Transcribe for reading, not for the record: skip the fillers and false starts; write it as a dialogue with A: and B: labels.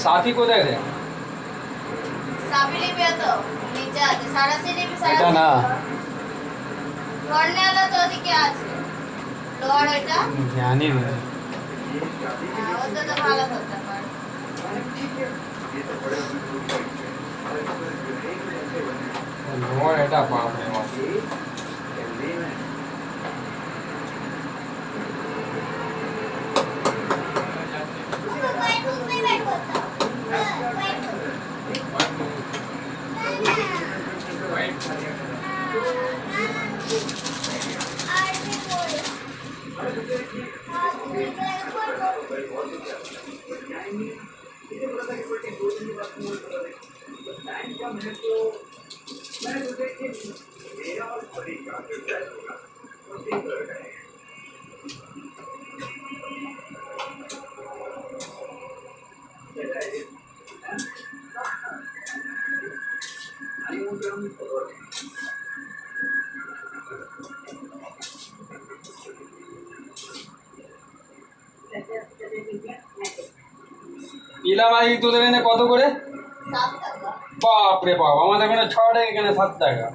A: সাফি কোথায় রে?
B: সাফি লিপি তো নিচে আছে, সারাসি লিপি
A: এটা না,
B: ধরনেওয়ালা তো ওদিকে আছে। লোয়ার এটা
A: জানি না।
B: ওটা তো ভালো করতে পারে।
A: লোয়ার এটা বাপ রে বাপ। ইলামাই তোদের এনে কত করে?
B: 7 টাকা।
A: বাপ রে বাপ, আমাদের এখানে 6 টাকা, এখানে 7 টাকা।